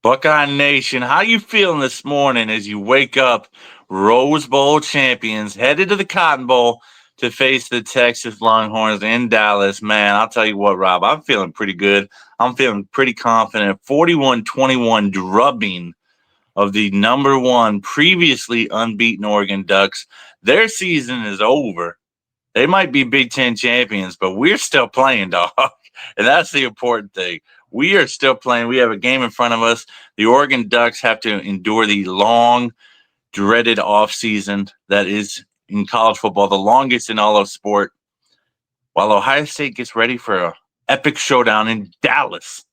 Buckeye Nation, how you feeling this morning as you wake up Rose Bowl champions, headed to the Cotton Bowl to face the Texas Longhorns in Dallas? Man, I'll tell you what, Rob, I'm feeling pretty good. I'm feeling pretty confident. 41-21 drubbing of the number one previously unbeaten Oregon Ducks. Their season is over. They might be Big Ten champions, but we're still playing, dog. And that's the important thing. We are still playing. We have a game in front of us. The Oregon Ducks have to endure the long, dreaded offseason that is in college football, the longest in all of sport, while Ohio State gets ready for an epic showdown in Dallas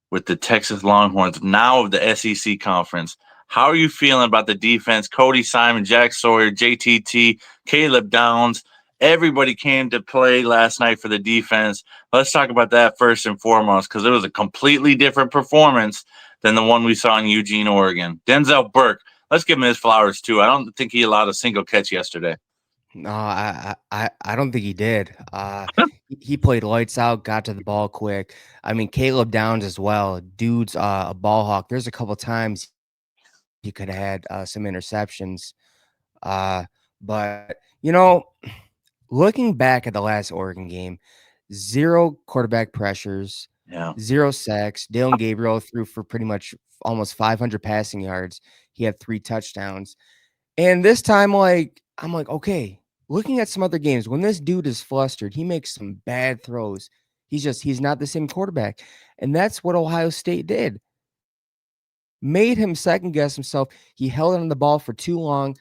with the Texas Longhorns, now of the SEC Conference. How are you feeling about the defense? Cody Simon, Jack Sawyer, JTT, Caleb Downs. Everybody came to play last night for the defense. Let's talk about that first and foremost, because it was a completely different performance than the one we saw in Eugene, Oregon. Denzel Burke, let's give him his flowers too. I don't think he allowed a single catch yesterday. No, I don't think he did. He played lights out, got to the ball quick. I mean, Caleb Downs as well. Dude's a ball hawk. There's a couple times he could have had some interceptions. But looking back at the last Oregon game, zero quarterback pressures, Yeah. zero sacks. Dylan Gabriel threw for pretty much almost 500 passing yards. He had 3 touchdowns. And this time, I'm like, okay, looking at some other games, when this dude is flustered, he makes some bad throws. He's not the same quarterback. And that's what Ohio State did. Made him second guess himself. He held on the ball for too long.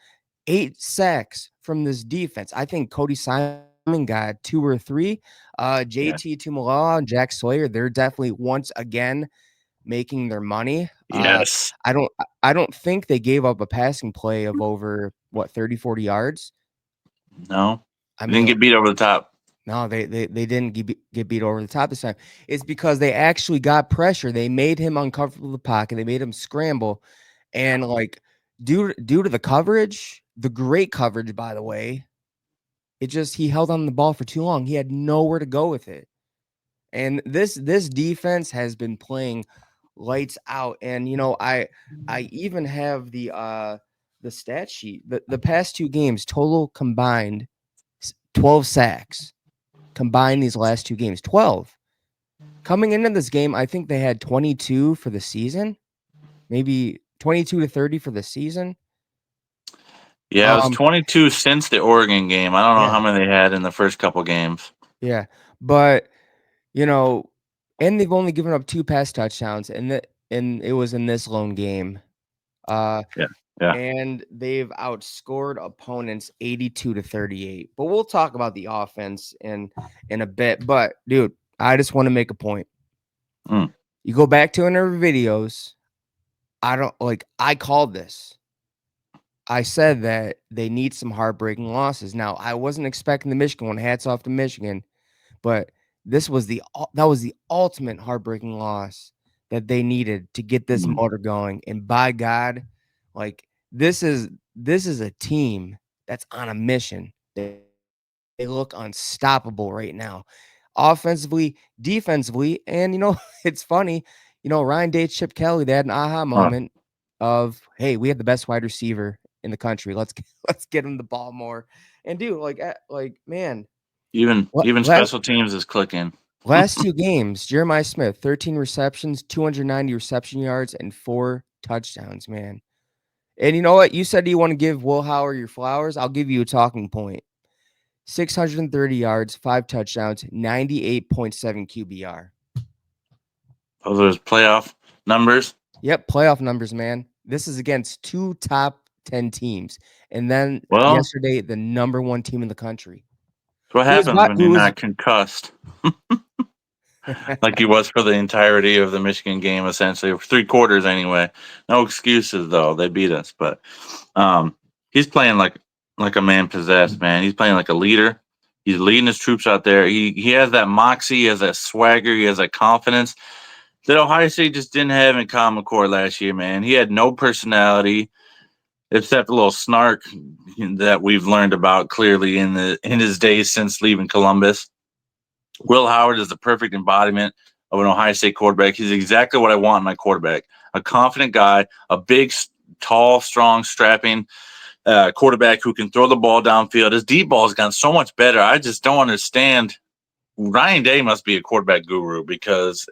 8 sacks from this defense. I think Cody Simon got 2 or 3. Yeah. JT Tumaloa and Jack Sawyer, they're definitely once again making their money. Yes. I don't think they gave up a passing play of over 30, 40 yards. No. I We didn't mean, get beat over the top. no, they didn't get beat over the top this time. It's because they actually got pressure. They made him uncomfortable in the pocket. They made him scramble, and due to the coverage, the great coverage, by the way, he held on the ball for too long. He had nowhere to go with it. And this defense has been playing lights out. And I even have the stat sheet. The past 2 games total combined 12 sacks. Combined these last 2 games, 12. Coming into this game, I think they had 22 for the season, maybe 22 to 30 for the season. Yeah, it was Um, 22 since the Oregon game. I don't know yeah, how many they had in the first couple games. yeah, but you know, and they've only given up 2 pass touchdowns, and it was in this lone game. Uh, Yeah. Yeah. and they've outscored opponents 82 to 38. But we'll talk about the offense in a bit. But dude, I just want to make a point. Mm. You go back to our videos. I called this. I said that they need some heartbreaking losses. Now, I wasn't expecting the Michigan one. Hats off to Michigan, but that was the ultimate heartbreaking loss that they needed to get this Mm. motor going. And by God, like this is a team that's on a mission. They look unstoppable right now, offensively, defensively, and it's funny. Ryan Day, Chip Kelly, they had an aha Huh. moment of, hey, we have the best wide receiver in the country. Let's get him the ball more. And dude, man, Even last special teams is clicking. last 2 games, Jeremiah Smith, 13 receptions, 290 reception yards, and 4 touchdowns, man. And you know what? You said you want to give Will Howard your flowers. I'll give you a talking point. 630 yards, 5 touchdowns, 98.7 QBR. Those are his playoff numbers. Yep, playoff numbers, man. This is against 2 top 10 teams. And then Well, yesterday, the number 1 team in the country. that's what Who was happens when who you're was not concussed, like he was for the entirety of the Michigan game, essentially 3 quarters anyway. No excuses though; they beat us, but um, he's playing like a man possessed, man. He's playing like a leader. He's leading his troops out there. He has that moxie, he has that swagger, he has that confidence that Ohio State just didn't have in Common Core last year, man. He had no personality except a little snark that we've learned about clearly in his days since leaving Columbus. Will Howard is the perfect embodiment of an Ohio State quarterback. He's exactly what I want in my quarterback. A confident guy, a big, tall, strong, strapping quarterback who can throw the ball downfield. His deep ball has gotten so much better. I just don't understand. Ryan Day must be a quarterback guru because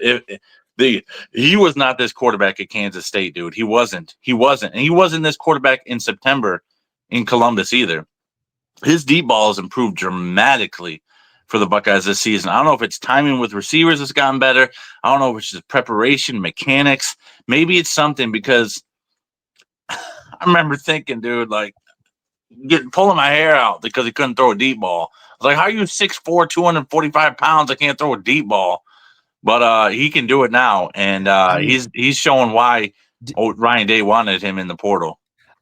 he was not this quarterback at Kansas State, dude. He wasn't. And he wasn't this quarterback in September in Columbus either. His deep ball has improved dramatically for the Buckeyes this season. I don't know if it's timing with receivers has gotten better. I don't know if it's just preparation, mechanics. Maybe it's something because I remember thinking, dude, like pulling my hair out because he couldn't throw a deep ball. I was like, how are you 6'4", 245 pounds? I can't throw a deep ball. But he can do it now, and I mean, he's showing why d- Ryan Day wanted him in the portal.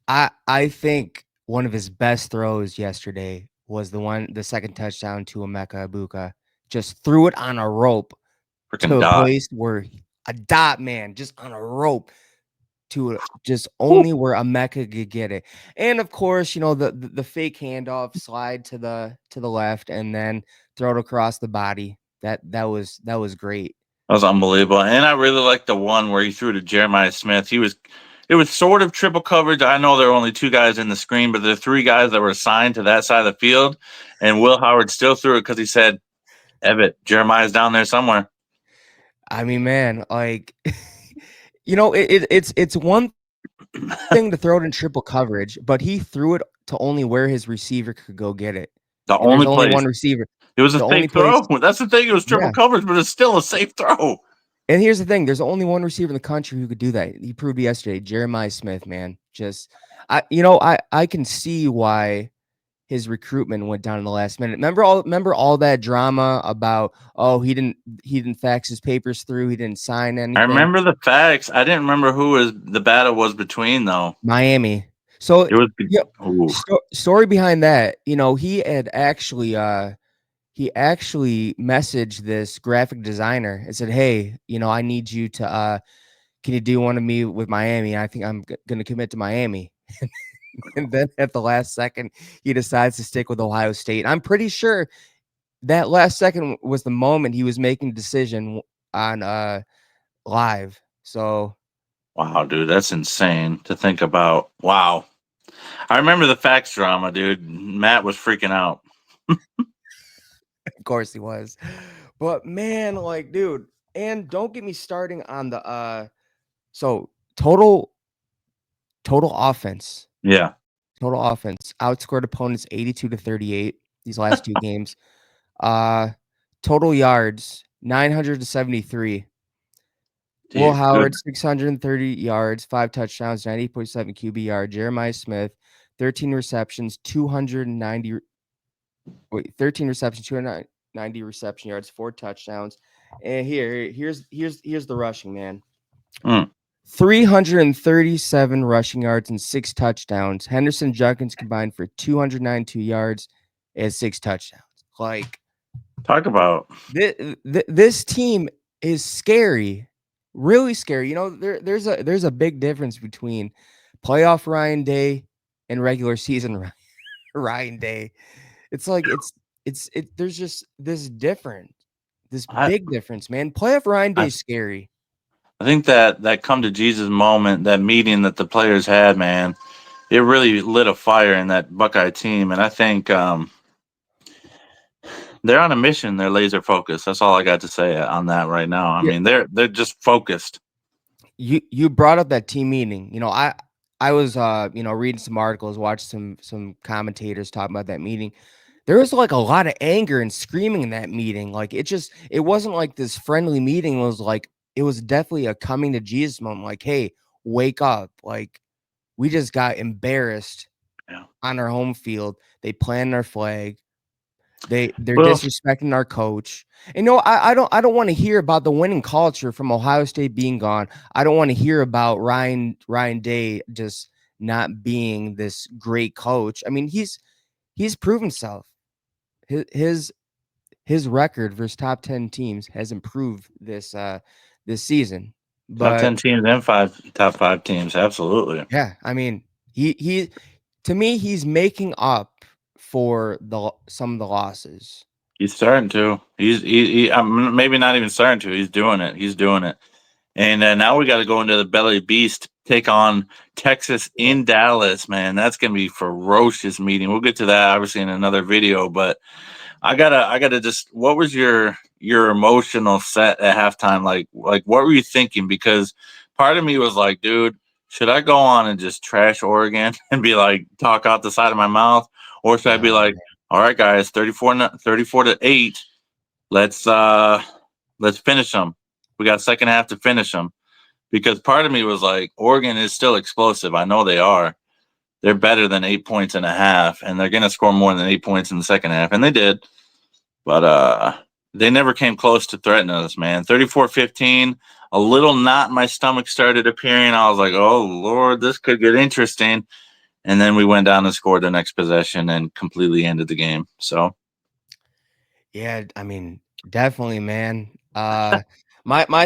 I think one of his best throws yesterday was the second touchdown to Emeka Ibuka. Just threw it on a rope to Freaking a dot. place where a dot man just on a rope to just Whew. only where Emeka could get it. And of course, the fake handoff slide to the left and then throw it across the body. That was great. That was unbelievable. And I really liked the one where he threw to Jeremiah Smith. It was sort of triple coverage. I know there were only two guys in the screen, but there are three guys that were assigned to that side of the field. And Will Howard still threw it because he said, Ebbett, Jeremiah's down there somewhere. I mean, man, like it's one thing to throw it in triple coverage, but he threw it to only where his receiver could go get it. The And there's only only place. one receiver. It was a The only safe place throw. That's the thing. It was triple yeah. coverage, but it's still a safe throw. And here's the thing, there's only one receiver in the country who could do that. He proved yesterday, Jeremiah Smith, man. Just I can see why his recruitment went down in the last minute. Remember all that drama about he didn't fax his papers through, he didn't sign I anything. remember the facts. I didn't remember who was the battle was between though. Miami. So It was yeah, ooh, story behind that, he actually messaged this graphic designer and said, "Hey, I need you to can you do one of me with Miami? I think I'm going to commit to Miami." And then at the last second, he decides to stick with Ohio State. I'm pretty sure that last second was the moment he was making a decision on live. So wow, dude, that's insane to think about. Wow. I remember the facts drama, dude. Matt was freaking out. of course he was. But man, like, dude, and don't get me starting on the so total offense. Yeah. Total offense outscored opponents 82-38 these last two games. Uh Total yards 973. Will Dude, good. Howard 630 yards, 5 touchdowns, 90.7 QB yard. Jeremiah Smith 13 receptions, 13 receptions, 290 reception yards, 4 touchdowns. And here's the rushing, man. Mm. 337 rushing yards and 6 touchdowns. Henderson Junkins combined for 292 yards and 6 touchdowns. Like Talk about this team is scary, really scary. There's a big difference between playoff Ryan Day and regular season Ryan Day. It's like there's just this I big difference, man. Playoff Ryan Day I, is scary. I think that come to Jesus moment, that meeting that the players had, man, it really lit a fire in that Buckeye team. And I think they're on a mission. They're laser focused. That's all I got to say on that right now. I Yeah, mean, they're just focused. you brought up that team meeting. I was reading some articles, watched some commentators talking about that meeting. There was like a lot of anger and screaming in that meeting. Like it wasn't like this friendly meeting. It was definitely a coming to Jesus moment. Like, hey, wake up. Like we just got embarrassed Yeah. on our home field. They planted our flag. They're Well, disrespecting our coach. And I don't want to hear about the winning culture from Ohio State being gone. I don't want to hear about Ryan Day just not being this great coach. I mean, he's proven himself. His his record versus top 10 teams has improved this season. top But 10 teams and top five teams, absolutely. yeah, I mean, he to me he's making up for some of the losses. He's starting to. Maybe not even starting to. He's doing it. He's doing it. And now we got to go into the belly beast, take on Texas Yeah. in Dallas, man. That's gonna be ferocious meeting. We'll get to that obviously in another video, but I gotta just. What was your emotional set at halftime? Like what were you thinking? Because part of me was like, dude, should I go on and just trash Oregon and be like talk out the side of my mouth, or should I be Oh like, all right, guys, 34-8. Let's finish them. We got second half to finish them because part of me was like, Oregon is still explosive. I know they are. They're better than 8 points and a half, and they're going to score more than 8 points in the second half, and they did. But they never came close to threatening us, man. 34-15. A little knot in my stomach started appearing. I was like, oh, Lord, this could get interesting. And then we went down and scored the next possession and completely ended the game. So yeah, I mean, definitely, man. My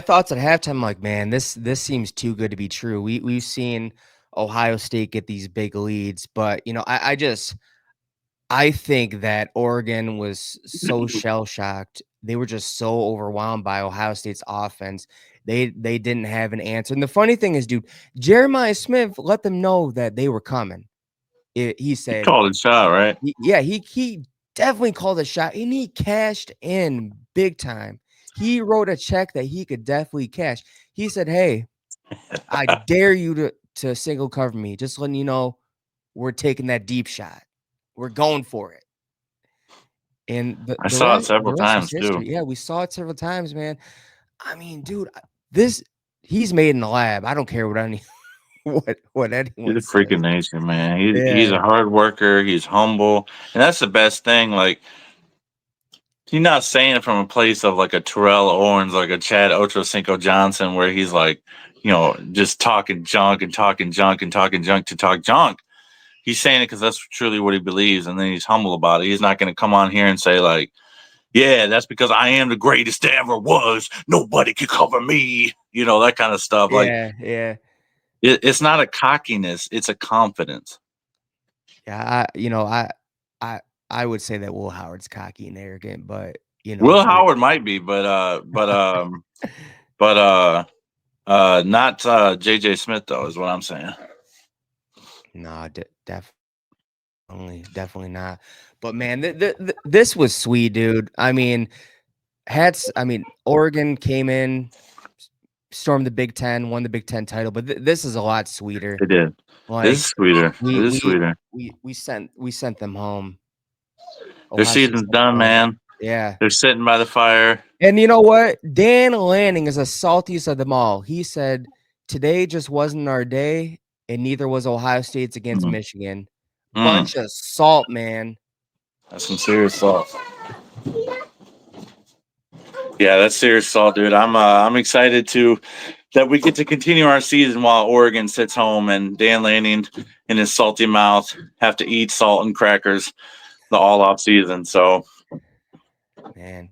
thoughts at halftime, like, man, this seems too good to be true. We've seen Ohio State get these big leads, but I think that Oregon was so shell shocked. They were just so overwhelmed by Ohio State's offense. They didn't have an answer. And the funny thing is, dude, Jeremiah Smith let them know that they were coming. He he said, called it shot, right? yeah, he definitely called a shot and he cashed in big time. He wrote a check that he could definitely cash. He said, "Hey, I dare you to single cover me. Just letting you know we're taking that deep shot. We're going for it." And I saw it the several rest is times too. history. Yeah, we saw it several times, man. I mean, dude, this he's made in the lab. I don't care what any what He's a anyone freaking says. nature, man. He's Yeah, a hard worker. He's humble, and that's the best thing. Like he's not saying it from a place of like a Terrell Owens, like a Chad Ochocinco Johnson, where he's like, just talking junk and talking junk and talking junk to talk junk. He's saying it because that's truly what he believes, and then he's humble about it. He's not going to come on here and say like, "Yeah, that's because I am the greatest there ever was. Nobody can cover me." That kind of stuff. Like yeah. it's not a cockiness; it's a confidence. Yeah, I I would say that Will Howard's cocky and arrogant, but Will Howard might be, but not JJ Smith though, is what I'm saying. no, definitely not. But man, this was sweet, dude. I mean, Oregon came in, stormed the Big Ten, won the Big Ten title, but this is a lot sweeter. It did. This is Like sweeter. we This is we sweeter. we sent them home. Their Ohio State season's sent them done, home. man. Yeah. They're sitting by the fire. And you know what? Dan Lanning is the saltiest of them all. He said, "Today just wasn't our day, and neither was Ohio State's against Mm. Michigan." Mm. Bunch of salt, man. That's some serious salt. Yeah, that's serious salt, dude. I'm excited that we get to continue our season while Oregon sits home and Dan Lanning in his salty mouth have to eat salt and crackers the all off season. So Man.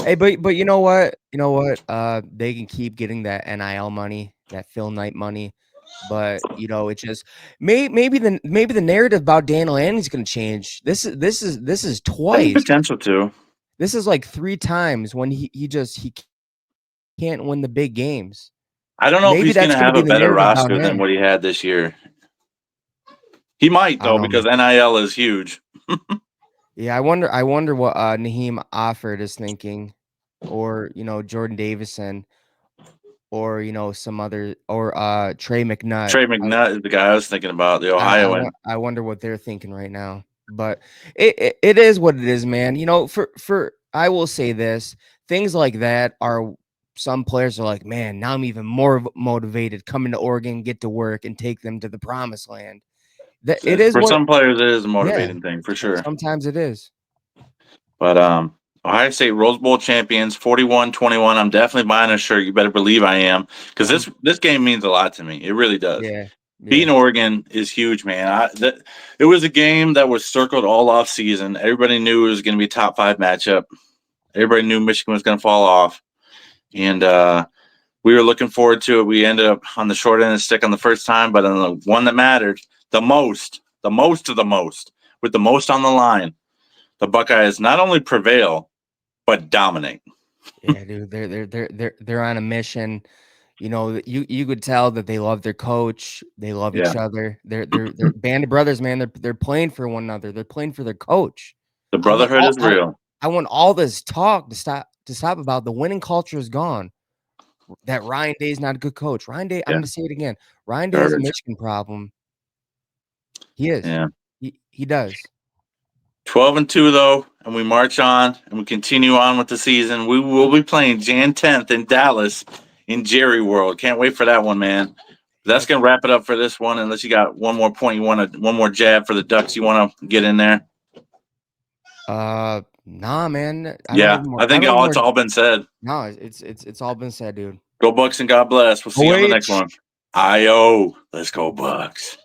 Hey, but you know what? You know what? They can keep getting that NIL money, that Phil Knight money, but it just maybe the narrative about Dan Lanning's going to change. This is has the twice. potential to. This is like 3 times when he can't win the big games. I don't know if Maybe he's going that's to going to have be a the better narrative about roster than him. what he had this year. He might I don't though know, man. because NIL is huge. Yeah, I wonder what Naheem Offord is thinking, or Jordan Davison, or some other, or Trey McNutt. Trey McNutt is the guy I was thinking about, the Ohioan. I wonder what they're thinking right now. But it is what it is, man. For I will say this: things like that are some players are like, man, now I'm even more motivated coming to Oregon, get to work, and take them to the promised land. That it is For what, some players, it is a yeah. motivating thing for sure. Sometimes it is. But Ohio State Rose Bowl champions, 41-21. I'm definitely buying a shirt. You better believe I am, because this game means a lot to me. It really does. Yeah, yeah. Beating Oregon is huge, man. It was a game that was circled all off season. Everybody knew it was going to be a top 5 matchup. Everybody knew Michigan was going to fall off, and we were looking forward to it. We ended up on the short end of the stick on the first time, but on the one that mattered the most of the most, with the most on the line, the Buckeyes not only prevail but dominate. Yeah, dude, they're on a mission. You know, you could tell that they love their coach. They love Yeah, each other. They're band of brothers, man. They're playing for one another. They're playing for their coach. the I want brotherhood all is real. I want all this talk to stop about the winning culture is gone. That Ryan Day is not a good coach. Ryan Day, I'm Yeah, gonna say it again. Ryan Day has a garbage. Michigan problem. He is. Yeah. He does. 12-2 though, and we march on and we continue on with the season. We will be playing Jan 10th in Dallas in Jerry World. Can't wait for that one, man. That's Yep. gonna wrap it up for this one. Unless you got one more point, one more jab for the Ducks you want to get in there. Nah, man. Yeah, I I think don't need more. it's all been said. No, it's all been said, dude. Go Bucks and God bless. We'll see you on the next OH. one. IO. Let's go Bucks.